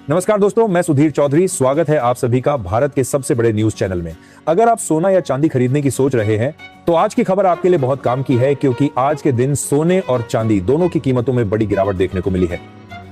नमस्कार दोस्तों, मैं सुधीर चौधरी। स्वागत है आप सभी का भारत के सबसे बड़े न्यूज चैनल में। अगर आप सोना या चांदी खरीदने की सोच रहे हैं तो आज की खबर आपके लिए बहुत काम की है, क्योंकि आज के दिन सोने और चांदी दोनों की कीमतों में बड़ी गिरावट देखने को मिली है।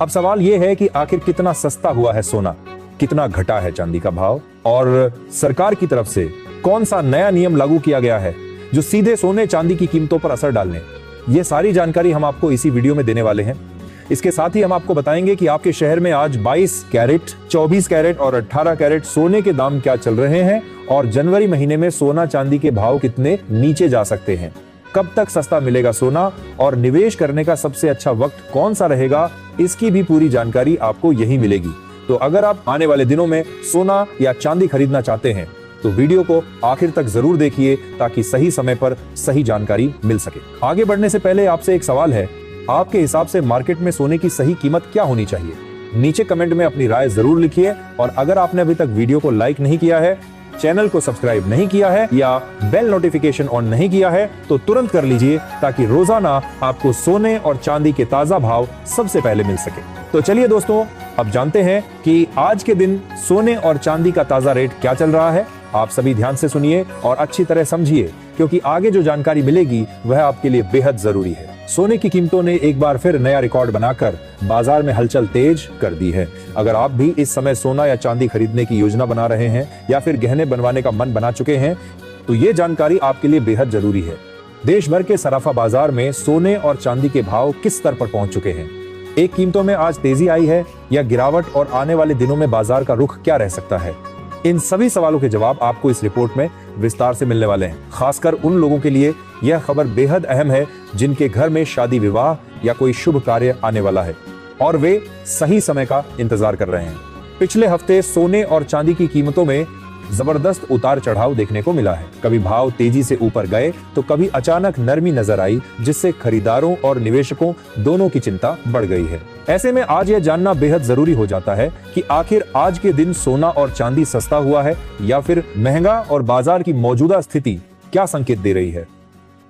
अब सवाल यह है कि आखिर कितना सस्ता हुआ है सोना, कितना घटा है चांदी का भाव, और सरकार की तरफ से कौन सा नया नियम लागू किया गया है जो सीधे सोने चांदी की कीमतों पर असर डालने। ये सारी जानकारी हम आपको इसी वीडियो में देने वाले हैं। इसके साथ ही हम आपको बताएंगे कि आपके शहर में आज 22 कैरेट, 24 कैरेट और 18 कैरेट सोने के दाम क्या चल रहे हैं, और जनवरी महीने में सोना चांदी के भाव कितने नीचे जा सकते हैं, कब तक सस्ता मिलेगा सोना, और निवेश करने का सबसे अच्छा वक्त कौन सा रहेगा, इसकी भी पूरी जानकारी आपको यही मिलेगी। तो अगर आप आने वाले दिनों में सोना या चांदी खरीदना चाहते हैं तो वीडियो को आखिर तक जरूर देखिए, ताकि सही समय पर सही जानकारी मिल सके। आगे बढ़ने से पहले आपसे एक सवाल है, आपके हिसाब से मार्केट में सोने की सही कीमत क्या होनी चाहिए? नीचे कमेंट में अपनी राय जरूर लिखिए, और अगर आपने अभी तक वीडियो को लाइक नहीं किया है, चैनल को सब्सक्राइब नहीं किया है या बेल नोटिफिकेशन ऑन नहीं किया है तो तुरंत कर लीजिए, ताकि रोजाना आपको सोने और चांदी के ताजा भाव सबसे पहले मिल सके। तो चलिए दोस्तों, अब जानते हैं कि आज के दिन सोने और चांदी का ताजा रेट क्या चल रहा है। आप सभी ध्यान से सुनिए और अच्छी तरह समझिए, क्योंकि आगे जो जानकारी मिलेगी वह आपके लिए बेहद जरूरी है। सोने की कीमतों ने एक बार फिर नया रिकॉर्ड बनाकर बाजार में हलचल तेज कर दी है। अगर आप भी इस समय सोना या चांदी खरीदने की योजना बना रहे हैं या फिर गहने बनवाने का मन बना चुके हैं तो ये जानकारी आपके लिए बेहद जरूरी है। देश भर के सराफा बाजार में सोने और चांदी के भाव किस स्तर पर पहुंच चुके हैं, एक कीमतों में आज तेजी आई है या गिरावट, और आने वाले दिनों में बाजार का रुख क्या रह सकता है, इन सभी सवालों के जवाब आपको इस रिपोर्ट में विस्तार से मिलने वाले हैं। खासकर उन लोगों के लिए यह खबर बेहद अहम है जिनके घर में शादी विवाह या कोई शुभ कार्य आने वाला है और वे सही समय का इंतजार कर रहे हैं। पिछले हफ्ते सोने और चांदी की कीमतों में जबरदस्त उतार चढ़ाव देखने को मिला है। कभी भाव तेजी से ऊपर गए तो कभी अचानक नरमी नजर आई, जिससे खरीदारों और निवेशकों दोनों की चिंता बढ़ गई है। ऐसे में आज यह जानना बेहद जरूरी हो जाता है कि आखिर आज के दिन सोना और चांदी सस्ता हुआ है या फिर महंगा, और बाजार की मौजूदा स्थिति क्या संकेत दे रही है।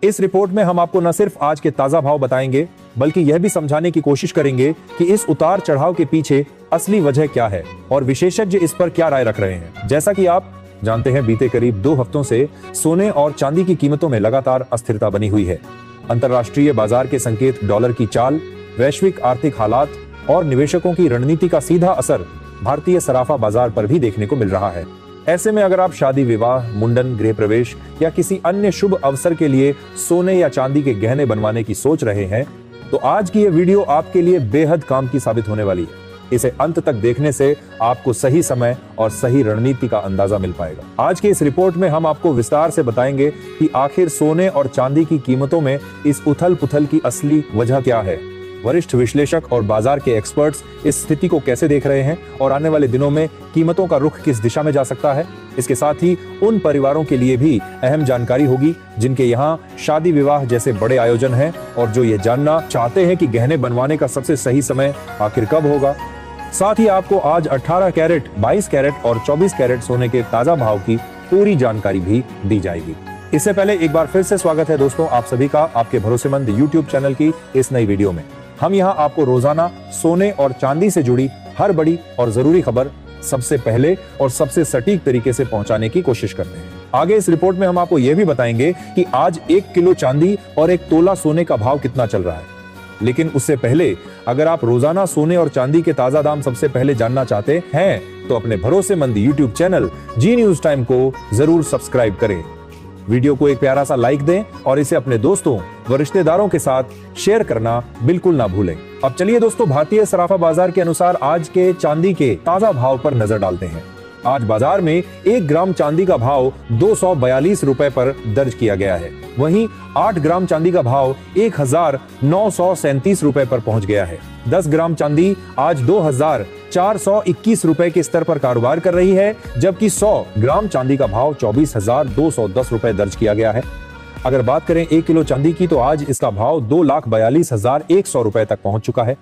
इस रिपोर्ट में हम आपको न सिर्फ आज के ताजा भाव बताएंगे, बल्कि यह भी समझाने की कोशिश करेंगे कि इस उतार चढ़ाव के पीछे असली वजह क्या है और विशेषज्ञ इस पर क्या राय रख रहे हैं। जैसा कि आप जानते हैं, बीते करीब 2 हफ्तों से सोने और चांदी की कीमतों में लगातार अस्थिरता बनी हुई है। अंतर्राष्ट्रीय बाजार के संकेत, डॉलर की चाल, वैश्विक आर्थिक हालात और निवेशकों की रणनीति का सीधा असर भारतीय सराफा बाजार पर भी देखने को मिल रहा है। ऐसे में अगर आप शादी विवाह, मुंडन, गृह प्रवेश या किसी अन्य शुभ अवसर के लिए सोने या चांदी के गहने बनवाने की सोच रहे हैं तो आज की यह वीडियो आपके लिए बेहद काम की साबित होने वाली है। इसे अंत तक देखने से आपको सही समय और सही रणनीति का अंदाजा मिल पाएगा। आज की इस रिपोर्ट में हम आपको विस्तार से बताएंगे कि आखिर सोने और चांदी की कीमतों में इस उथल पुथल की असली वजह क्या है, वरिष्ठ विश्लेषक और बाजार के एक्सपर्ट्स इस स्थिति को कैसे देख रहे हैं, और आने वाले दिनों में कीमतों का रुख किस दिशा में जा सकता है। इसके साथ ही उन परिवारों के लिए भी अहम जानकारी होगी जिनके यहाँ शादी विवाह जैसे बड़े आयोजन हैं और जो ये जानना चाहते हैं कि गहने बनवाने का सबसे सही समय आखिर कब होगा। साथ ही आपको आज 18 कैरेट, 22 कैरेट और 24 कैरेट सोने के ताजा भाव की पूरी जानकारी भी दी जाएगी। इससे पहले एक बार फिर से स्वागत है दोस्तों आप सभी का आपके भरोसेमंद YouTube चैनल की इस नई वीडियो में। हम यहाँ आपको रोजाना सोने और चांदी से जुड़ी हर बड़ी और जरूरी खबर सबसे पहले और सबसे सटीक तरीके से पहुंचाने की कोशिश करते हैं। आगे इस रिपोर्ट में हम आपको यह भी बताएंगे कि आज 1 किलो चांदी और 1 तोला सोने का भाव कितना चल रहा है। लेकिन उससे पहले अगर आप रोजाना सोने और चांदी के ताजा दाम सबसे पहले जानना चाहते हैं तो अपने भरोसेमंद YouTube चैनल जी न्यूज टाइम को जरूर सब्सक्राइब करें। वीडियो को एक प्यारा सा लाइक दें और इसे अपने दोस्तों व रिश्तेदारों के साथ शेयर करना बिल्कुल ना भूलें। अब चलिए दोस्तों, भारतीय सराफा बाजार के अनुसार आज के चांदी के ताजा भाव पर नजर डालते हैं। आज बाजार में 1 ग्राम चांदी का भाव 242 रुपए पर दर्ज किया गया है। वहीं 8 ग्राम चांदी का भाव 1937 रुपए पर पहुंच गया है। 10 ग्राम चांदी आज 2421 रुपए के स्तर पर कारोबार कर रही है, जबकि 100 ग्राम चांदी का भाव 24,210 रुपए दर्ज किया गया है। अगर बात करें 1 किलो चांदी की तो आज इसका भाव 2,42,100 रुपए तक पहुंच चुका है।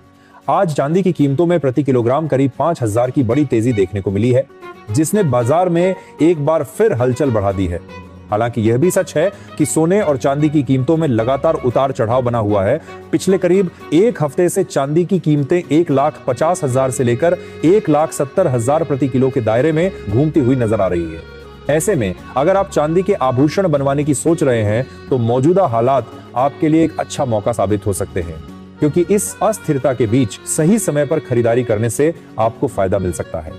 आज चांदी की कीमतों में प्रति किलोग्राम करीब 5,000 की बड़ी तेजी देखने को मिली है, जिसने बाजार में एक बार फिर हलचल बढ़ा दी है। हालांकि यह भी सच है कि सोने और चांदी की कीमतों में लगातार उतार चढ़ाव बना हुआ है। पिछले करीब एक हफ्ते से चांदी की कीमतें 1,50,000 से लेकर 1,70,000 प्रति किलो के दायरे में घूमती हुई नजर आ रही है। ऐसे में अगर आप चांदी के आभूषण बनवाने की सोच रहे हैं तो मौजूदा हालात आपके लिए एक अच्छा मौका साबित हो सकते हैं, क्योंकि इस अस्थिरता के बीच सही समय पर खरीदारी करने से आपको फायदा मिल सकता है।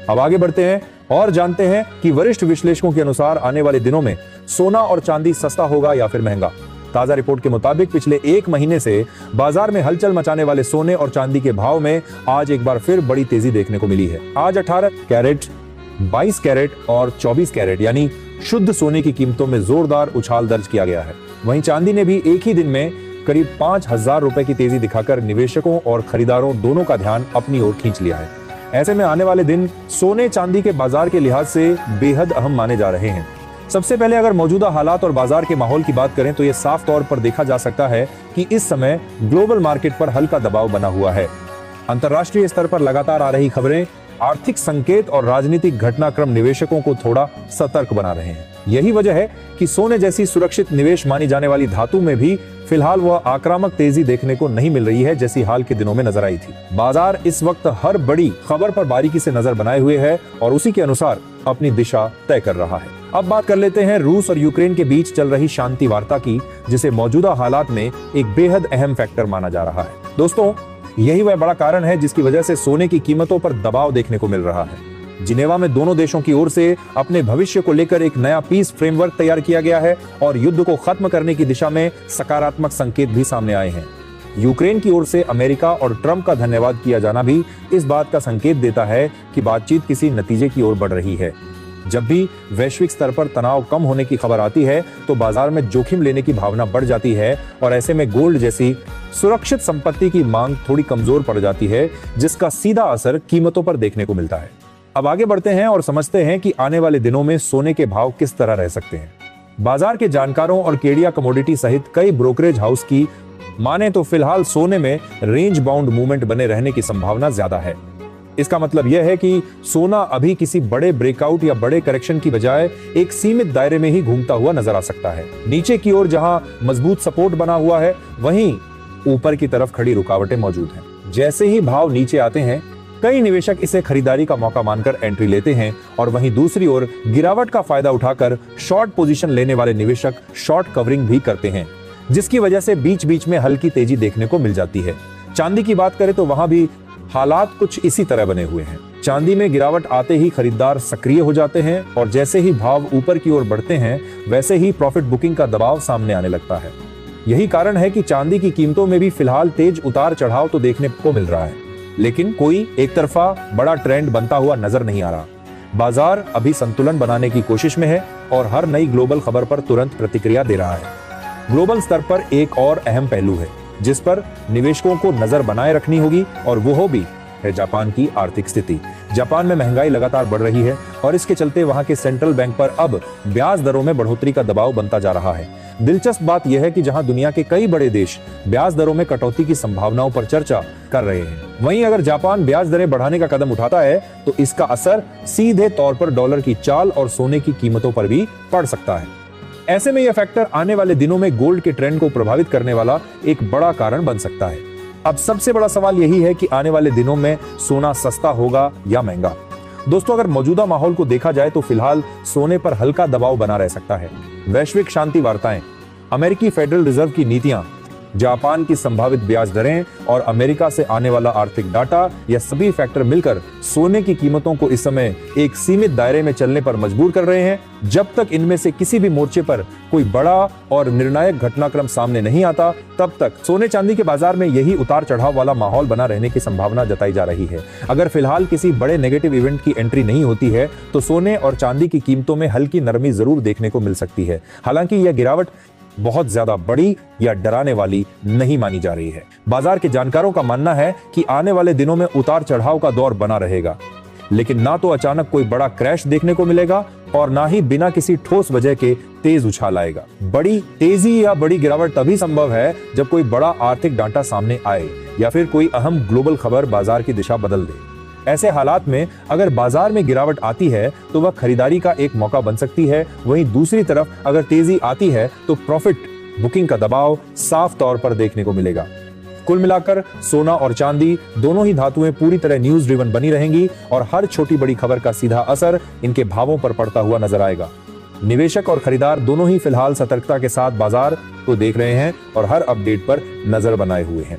अब आगे बढ़ते हैं और जानते हैं कि वरिष्ठ विश्लेषकों के अनुसार आने वाले दिनों में सोना और चांदी सस्ता होगा या फिर महंगा। ताजा रिपोर्ट के मुताबिक पिछले एक महीने से बाजार में हलचल मचाने वाले सोने और चांदी के भाव में आज एक बार फिर बड़ी तेजी देखने को मिली है। आज 18 कैरेट, 22 कैरेट और 24 कैरेट यानी शुद्ध सोने की कीमतों में जोरदार उछाल दर्ज किया गया है। वहीं चांदी ने भी एक ही दिन में करीब 5,000 रुपए की तेजी दिखाकर निवेशकों और खरीदारों दोनों का ध्यान अपनी ओर खींच लिया है। ऐसे में आने वाले दिन सोने चांदी के बाजार के लिहाज से बेहद अहम माने जा रहे हैं। सबसे पहले अगर मौजूदा हालात और बाजार के माहौल की बात करें तो यह साफ तौर पर देखा जा सकता है कि इस समय ग्लोबल मार्केट पर हल्का दबाव बना हुआ है। अंतर्राष्ट्रीय स्तर पर लगातार आ रही खबरें, आर्थिक संकेत और राजनीतिक घटनाक्रम निवेशकों को थोड़ा सतर्क बना रहे हैं। यही वजह है कि सोने जैसी सुरक्षित निवेश मानी जाने वाली धातु में भी फिलहाल वह आक्रामक तेजी देखने को नहीं मिल रही है जैसी हाल के दिनों में नजर आई थी। बाजार इस वक्त हर बड़ी खबर पर बारीकी से नजर बनाए हुए है और उसी के अनुसार अपनी दिशा तय कर रहा है। अब बात कर लेते हैं रूस और यूक्रेन के बीच चल रही शांति वार्ता की, जिसे मौजूदा हालात में एक बेहद अहम फैक्टर माना जा रहा है। दोस्तों, यही वह बड़ा कारण है जिसकी वजह से सोने की कीमतों पर दबाव देखने को मिल रहा है। जिनेवा में दोनों देशों की ओर से अपने भविष्य को लेकर एक नया पीस फ्रेमवर्क तैयार किया गया है और युद्ध को खत्म करने की दिशा में सकारात्मक संकेत भी सामने आए हैं। यूक्रेन की ओर से अमेरिका और ट्रंप का धन्यवाद किया जाना भी इस बात का संकेत देता है कि बातचीत किसी नतीजे की ओर बढ़ रही है। जब भी वैश्विक स्तर पर तनाव कम होने की खबर आती है तो बाजार में जोखिम लेने की भावना बढ़ जाती है और ऐसे में गोल्ड जैसी सुरक्षित संपत्ति की मांग थोड़ी कमजोर पड़ जाती है, जिसका सीधा असर कीमतों पर देखने को मिलता है। अब आगे बढ़ते हैं और समझते हैं कि आने वाले दिनों में सोने के भाव किस तरह रह सकते हैं। बाजार के जानकारों और केडिया कमोडिटी सहित कई ब्रोकरेज हाउस की माने तो फिलहाल सोने में रेंज बाउंड मूवमेंट बने रहने की संभावना ज्यादा है। इसका मतलब यह है कि सोना अभी किसी बड़े ब्रेकआउट या बड़े करेक्शन की बजाय एक सीमित दायरे में ही घूमता हुआ नजर आ सकता है। नीचे की ओर जहां मजबूत सपोर्ट बना हुआ है, वहीं ऊपर की तरफ खड़ी रुकावटें मौजूद हैं। जैसे ही भाव नीचे आते हैं, कई निवेशक इसे खरीदारी का मौका मानकर एंट्री लेते हैं और वहीं दूसरी ओर गिरावट का फायदा उठाकर शॉर्ट पोजीशन लेने वाले निवेशक शॉर्ट कवरिंग भी करते हैं, जिसकी वजह से बीच बीच में हल्की तेजी देखने को मिल जाती है। चांदी की बात करें तो वहां भी हालात कुछ इसी तरह बने हुए हैं। चांदी में गिरावट आते ही खरीदार सक्रिय हो जाते हैं और जैसे ही भाव ऊपर की ओर बढ़ते हैं वैसे ही प्रॉफिट बुकिंग का दबाव सामने आने लगता है। यही कारण है कि चांदी की कीमतों में भी फिलहाल तेज उतार चढ़ाव तो देखने को मिल रहा है, लेकिन कोई एक तरफा बड़ा ट्रेंड बनता हुआ नजर नहीं आ रहा। बाजार अभी संतुलन बनाने की कोशिश में है और हर नई ग्लोबल खबर पर तुरंत प्रतिक्रिया दे रहा है। ग्लोबल स्तर पर एक और अहम पहलू है जिस पर निवेशकों को नजर बनाए रखनी होगी और वो भी है जापान की आर्थिक स्थिति। जापान में महंगाई लगातार बढ़ रही है और इसके चलते वहां के सेंट्रल बैंक पर अब ब्याज दरों में बढ़ोतरी का दबाव बनता जा रहा है। दिलचस्प बात यह है कि जहां दुनिया के कई बड़े देश ब्याज दरों में कटौती की संभावनाओं पर चर्चा कर रहे हैं, वहीं अगर जापान ब्याज दरें बढ़ाने का कदम उठाता है तो इसका असर सीधे तौर पर डॉलर की चाल और सोने की कीमतों पर भी पड़ सकता है। ऐसे में यह फैक्टर आने वाले दिनों में गोल्ड के ट्रेंड को प्रभावित करने वाला एक बड़ा कारण बन सकता है। अब सबसे बड़ा सवाल यही है कि आने वाले दिनों में सोना सस्ता होगा या महंगा। दोस्तों, अगर मौजूदा माहौल को देखा जाए तो फिलहाल सोने पर हल्का दबाव बना रह सकता है। वैश्विक शांति वार्ताएं, अमेरिकी फेडरल रिजर्व की नीतियां, जापान की संभावित ब्याज दरें और अमेरिका से आने वाला आर्थिक डाटा, यह सभी फैक्टर मिलकर सोने की कीमतों को इस समय एक सीमित दायरे में चलने पर मजबूर कर रहे हैं। जब तक इनमें से किसी भी मोर्चे पर कोई बड़ा और निर्णायक घटनाक्रम सामने नहीं आता, तब तक सोने चांदी के बाजार में यही उतार चढ़ाव वाला माहौल बना रहने की संभावना जताई जा रही है। अगर फिलहाल किसी बड़े नेगेटिव इवेंट की एंट्री नहीं होती है तो सोने और चांदी की कीमतों में हल्की नरमी जरूर देखने को मिल सकती है। हालांकि यह गिरावट बहुत ज्यादा बड़ी या डराने वाली नहीं मानी जा रही है। बाजार के जानकारों का मानना है कि आने वाले दिनों में उतार चढ़ाव का दौर बना रहेगा, लेकिन ना तो अचानक कोई बड़ा क्रैश देखने को मिलेगा और ना ही बिना किसी ठोस वजह के तेज उछाल आएगा। बड़ी तेजी या बड़ी गिरावट तभी संभव है जब कोई बड़ा आर्थिक डाटा सामने आए या फिर कोई अहम ग्लोबल खबर बाजार की दिशा बदल दे। ऐसे हालात में अगर बाजार में गिरावट आती है तो वह खरीदारी का एक मौका बन सकती है। वहीं दूसरी तरफ अगर तेजी आती है तो प्रॉफिट बुकिंग का दबाव साफ तौर पर देखने को मिलेगा। कुल मिलाकर सोना और चांदी दोनों ही धातुएं पूरी तरह न्यूज ड्रिवन बनी रहेंगी और हर छोटी बड़ी खबर का सीधा असर इनके भावों पर पड़ता हुआ नजर आएगा। निवेशक और खरीदार दोनों ही फिलहाल सतर्कता के साथ बाजार को देख रहे हैं और हर अपडेट पर नजर बनाए हुए हैं।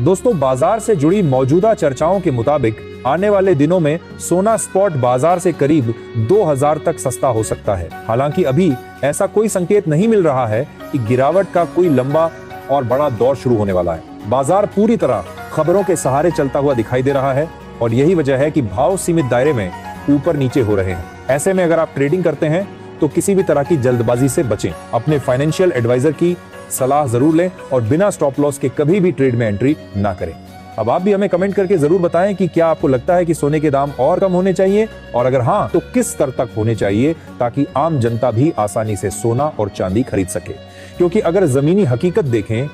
दोस्तों, बाजार से जुड़ी मौजूदा चर्चाओं के मुताबिक आने वाले दिनों में सोना स्पॉट बाजार से करीब 2000 तक सस्ता हो सकता है। हालांकि अभी ऐसा कोई संकेत नहीं मिल रहा है कि गिरावट का कोई लंबा और बड़ा दौर शुरू होने वाला है। बाजार पूरी तरह खबरों के सहारे चलता हुआ दिखाई दे रहा है और यही वजह है कि भाव सीमित दायरे में ऊपर नीचे हो रहे हैं। ऐसे में अगर आप ट्रेडिंग करते हैं तो किसी भी तरह की जल्दबाजी से बचें। अपने फाइनेंशियल एडवाइजर की सलाह जरूर लें और बिना स्टॉप लॉस के कभी भी ट्रेड में एंट्री ना करें। अब आप भी हमें कमेंट करके जरूर बताएं कि क्या आपको लगता है कि सोने के दाम और कम होने चाहिए, और अगर हाँ तो किस स्तर तक होने चाहिए ताकि आम जनता भी आसानी से सोना और चांदी खरीद सके। क्योंकि अगर जमीनी हकीकत देखें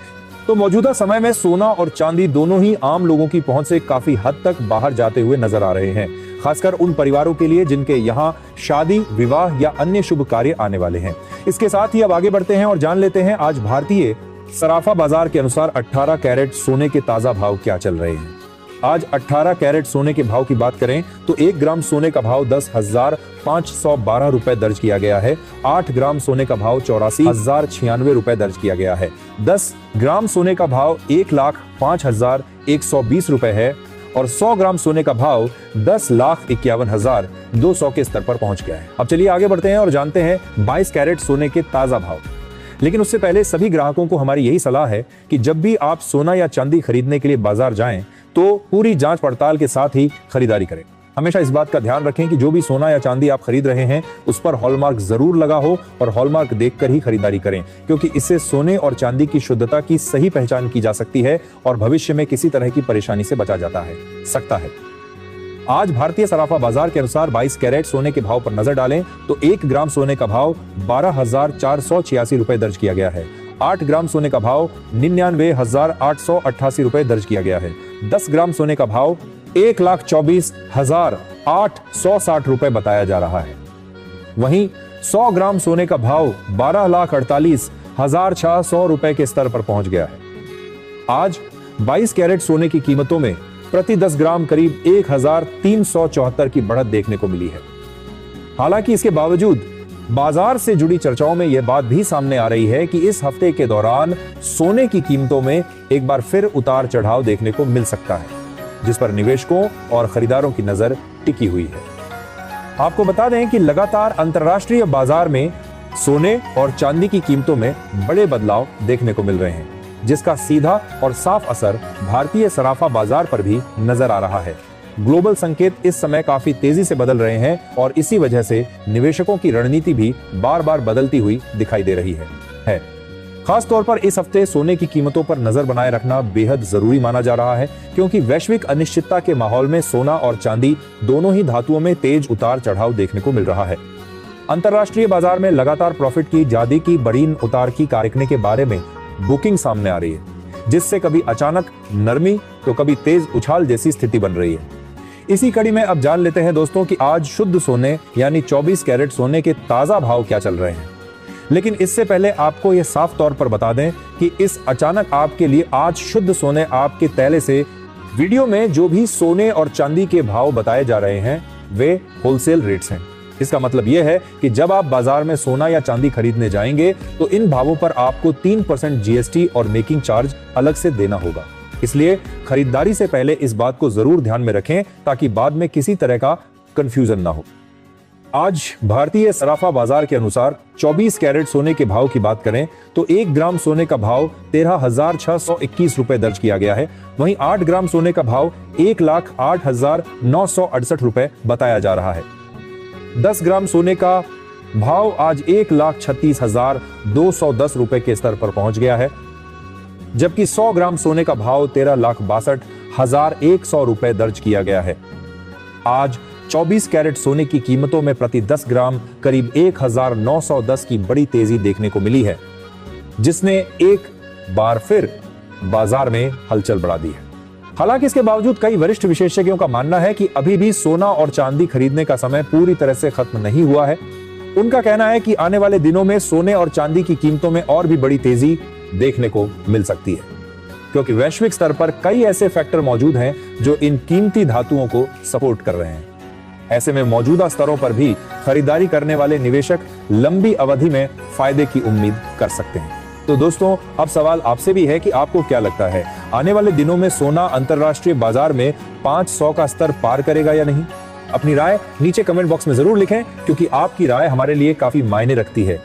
तो मौजूदा समय में सोना और चांदी दोनों ही आम लोगों की पहुंच से काफी हद तक बाहर जाते हुए नजर आ रहे हैं, खासकर उन परिवारों के लिए जिनके यहाँ शादी, विवाह या अन्य शुभ कार्य आने वाले हैं। इसके साथ ही अब आगे बढ़ते हैं और जान लेते हैं आज भारतीय सराफा बाजार के अनुसार 18 कैरेट सोने के ताजा भाव क्या चल रहे हैं। आज 18 कैरेट सोने के भाव की बात करें तो 1 ग्राम सोने का भाव 10,512 रुपए दर्ज किया गया है। 8 ग्राम सोने का भाव 84,096 रुपए दर्ज किया गया है। 10 ग्राम सोने का भाव 1,05,120 रुपए है और 100 ग्राम सोने का भाव 10,51,200 के स्तर पर पहुंच गया है। अब चलिए आगे बढ़ते हैं और जानते हैं 22 कैरेट सोने के ताजा भाव। लेकिन उससे पहले सभी ग्राहकों को हमारी यही सलाह है कि जब भी आप सोना या चांदी खरीदने के लिए बाजार जाएं तो पूरी जांच पड़ताल के साथ ही खरीदारी करें। हमेशा इस बात का ध्यान रखें कि जो भी सोना या चांदी आप खरीद रहे हैं उस पर हॉलमार्क जरूर लगा हो और हॉलमार्क देखकर ही खरीदारी करें, क्योंकि इससे सोने और चांदी की शुद्धता की सही पहचान की जा सकती है और भविष्य में किसी तरह की परेशानी से बचा जाता है सकता है। आज भारतीय सराफा बाजार के अनुसार 22 कैरेट सोने के भाव पर नजर डालें तो 1 ग्राम सोने का भाव 12,486 रुपए दर्ज किया गया है। 8 ग्राम सोने का भाव 99,888 रुपए दर्ज किया गया है। 10 ग्राम सोने का भाव 1,24,860 रुपए बताया जा रहा है। वहीं 100 ग्राम सोने का भाव 12,48,600 रुपए के स्तर पर पहुंच गया है। आज 22 कैरेट सोने की कीमतों में प्रति 10 ग्राम करीब 1,374 की बढ़त देखने को मिली है। हालांकि इसके बावजूद बाजार से जुड़ी चर्चाओं में यह बात भी सामने आ रही है कि इस हफ्ते के दौरान सोने की कीमतों में एक बार फिर उतार चढ़ाव देखने को मिल सकता है, जिस पर निवेशकों और खरीदारों की नजर टिकी हुई है। आपको बता दें कि लगातार अंतर्राष्ट्रीय बाजार में सोने और चांदी की कीमतों में बड़े बदलाव देखने को मिल रहे हैं, जिसका सीधा और साफ असर भारतीय सराफा बाजार पर भी नजर आ रहा है। ग्लोबल संकेत इस समय काफी तेजी से बदल रहे हैं और इसी वजह से निवेशकों की रणनीति भी बार बार बदलती हुई दिखाई दे रही है। खास तौर पर इस हफ्ते सोने की कीमतों पर नजर बनाए रखना बेहद जरूरी माना जा रहा है, क्योंकि वैश्विक अनिश्चितता के माहौल में सोना और चांदी दोनों ही धातुओं में तेज उतार चढ़ाव देखने को मिल रहा है। अंतरराष्ट्रीय बाजार में लगातार प्रॉफिट की जादी की बरीन उतार की कारकने के बारे में बुकिंग सामने आ रही है, जिससे कभी अचानक नरमी तो कभी तेज उछाल जैसी स्थिति बन रही है। इसी कड़ी में अब जान लेते हैं दोस्तों कि आज शुद्ध सोने यानी 24 कैरेट सोने के ताजा भाव क्या चल रहे हैं। लेकिन इससे पहले आपको यह साफ तौर पर बता दें कि इस अचानक आपके लिए आज शुद्ध सोने आपके तैले से वीडियो में जो भी सोने और चांदी के भाव बताए जा रहे हैं वे होलसेल रेट्स हैं। इसका मतलब यह है कि जब आप बाजार में सोना या चांदी खरीदने जाएंगे तो इन भावों पर आपको 3% जीएसटी और मेकिंग चार्ज अलग से देना होगा। इसलिए खरीदारी से पहले इस बात को जरूर ध्यान में रखें ताकि बाद में किसी तरह का कंफ्यूजन ना हो। आज भारतीय सराफा बाजार के अनुसार 24 कैरेट सोने के भाव की बात करें तो 1 ग्राम सोने का भाव 13,621 रुपए दर्ज किया गया है। वहीं 8 ग्राम सोने का भाव 1,08,968 रुपए बताया जा रहा है। 10 ग्राम सोने का भाव आज 1,36,210 रुपए के स्तर पर पहुंच गया है, जबकि 100 ग्राम सोने का भाव 13,62,100 रुपए दर्ज किया गया है। आज 24 कैरेट सोने की कीमतों में प्रति 10 ग्राम करीब 1,910 की बड़ी तेजी देखने को मिली है, जिसने एक बार फिर बाजार में हलचल बढ़ा दी है। हालांकि इसके बावजूद कई वरिष्ठ विशेषज्ञों का मानना है कि अभी भी सोना और चांदी खरीदने का समय पूरी तरह से खत्म नहीं हुआ है। उनका कहना है कि आने वाले दिनों में सोने और चांदी की कीमतों में और भी बड़ी तेजी देखने को मिल सकती है, क्योंकि वैश्विक स्तर पर कई ऐसे फैक्टर मौजूद हैं जो इन कीमती धातुओं को सपोर्ट कर रहे हैं। ऐसे में मौजूदा स्तरों पर भी खरीदारी करने वाले निवेशक लंबी अवधि में फायदे की उम्मीद कर सकते हैं। तो दोस्तों, अब सवाल आपसे भी है कि आपको क्या लगता है, आने वाले दिनों में सोना अंतरराष्ट्रीय बाजार में 500 का स्तर पार करेगा या नहीं? अपनी राय नीचे कमेंट बॉक्स में जरूर लिखें, क्योंकि आपकी राय हमारे लिए काफी मायने रखती है।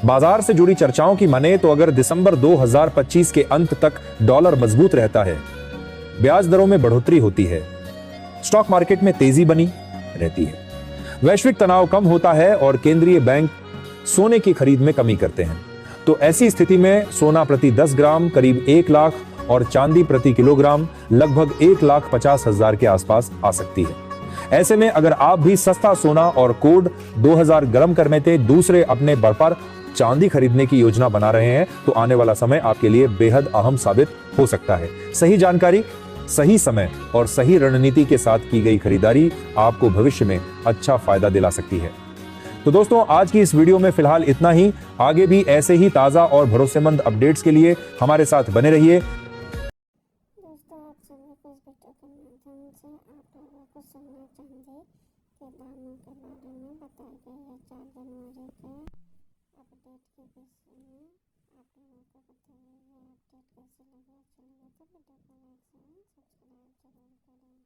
बाजार से जुड़ी चर्चाओं की माने तो अगर दिसंबर 2025 के अंत तक डॉलर मजबूत रहता है, ब्याज दरों में बढ़ोतरी होती है, स्टॉक मार्केट में तेजी बनी रहती है, वैश्विक तनाव कम होता है और केंद्रीय बैंक सोने की खरीद में कमी करते हैं, तो ऐसी स्थिति में सोना प्रति 10 ग्राम करीब 1 लाख और चांदी प्रति किलोग्राम लगभग 1,50,000 के आसपास आ सकती है। ऐसे में अगर आप भी सस्ता सोना और कोड 2000 गर्म करने थे दूसरे अपने बल पर चांदी खरीदने की योजना बना रहे हैं, तो आने वाला समय आपके लिए बेहद अहम साबित हो सकता है। सही जानकारी, सही समय और सही रणनीति के साथ की गई खरीदारी आपको भविष्य में अच्छा फायदा दिला सकती है। तो दोस्तों, आज की इस वीडियो में फिलहाल इतना ही। आगे भी ऐसे ही ताजा और भरोसेमंद अपडेट्स के लिए हमारे साथ बने रहिए। दोस्तों, आप सभी को इस वीडियो के माध्यम से आप लोगों को सोना चांदी के दामों के बारे में बताया गया है। 4 जनवरी के अपडेट के विषय में आप लोगों को बताया गया। अपडेट कैसे लगा, अच्छा लगा तो वीडियो को लाइक शेयर सब्सक्राइब जरूर करें।